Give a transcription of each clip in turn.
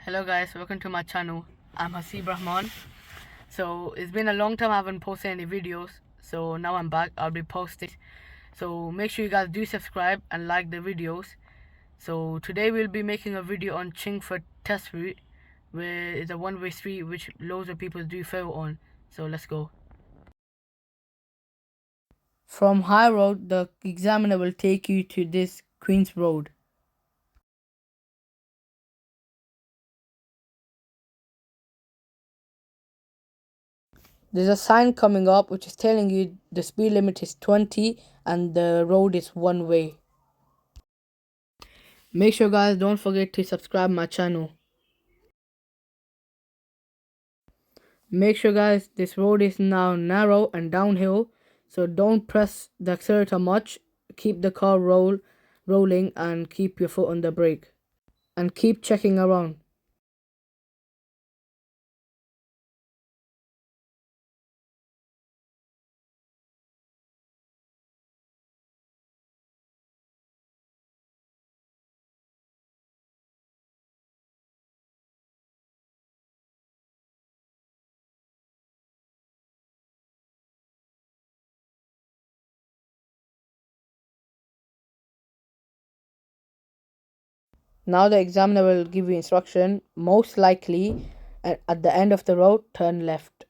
Hello guys, welcome to my channel. I'm Hasib Rahman. So it's been a long time I haven't posted any videos, so now I'm back. I'll be posting. So make sure you guys do subscribe and like the videos. So today we'll be making a video on Chingford test route, where it's a one-way street which loads of people do fail on. So let's go. From High Road, the examiner will take you to this Queen's Road. There's a sign coming up which is telling you the speed limit is 20 and the road is one way. Make sure guys don't forget to subscribe my channel. Make sure guys this road is now narrow and downhill, so don't press the accelerator much. Keep the car rolling and keep your foot on the brake. And keep checking around. Now the examiner will give you instruction, most likely at the end of the road, turn left.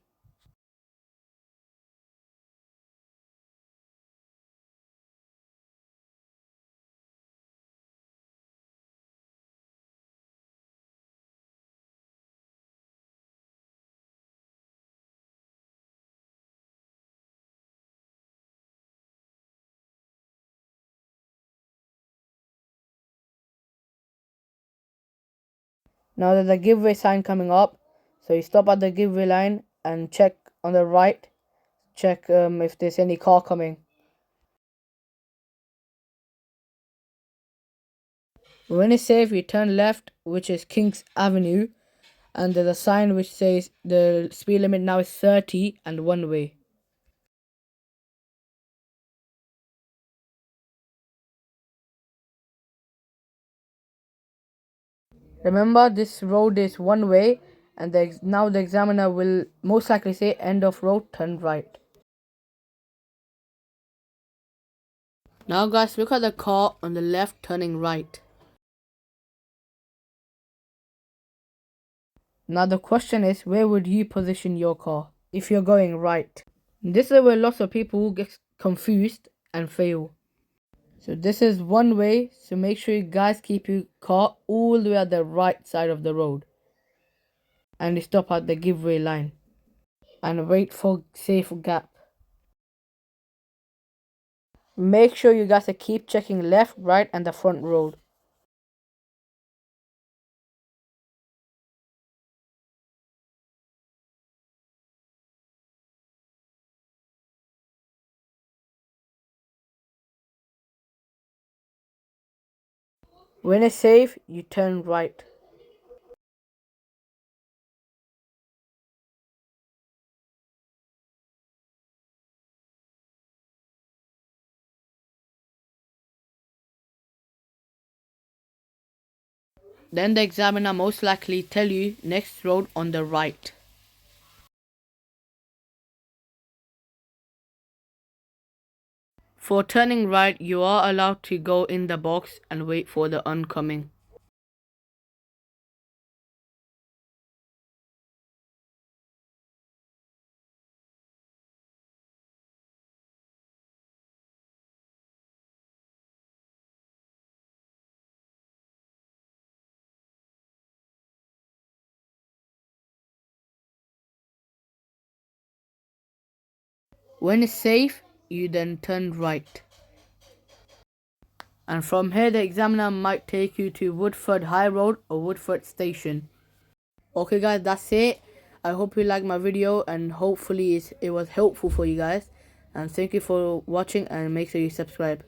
Now there's a giveaway sign coming up, so you stop at the giveaway line and check on the right, check if there's any car coming. When it's safe, you turn left, which is King's Avenue, and there's a sign which says the speed limit now is 30 and one way. Remember, this road is one way, and now the examiner will most likely say end of road, turn right. Now guys, look at the car on the left turning right. Now the question is, where would you position your car if you're going right? This is where lots of people get confused and fail. So this is one way, so make sure you guys keep your car all the way at the right side of the road. And you stop at the giveaway line. And wait for safe gap. Make sure you guys keep checking left, right and the front road. When it's safe, you turn right. Then the examiner most likely tell you next road on the right. For turning right, you are allowed to go in the box and wait for the oncoming. When it's safe, you then turn right. And from here the examiner might take you to Woodford High Road or Woodford Station. Okay guys, that's it. I hope you liked my video and hopefully it was helpful for you guys. And thank you for watching and make sure you subscribe.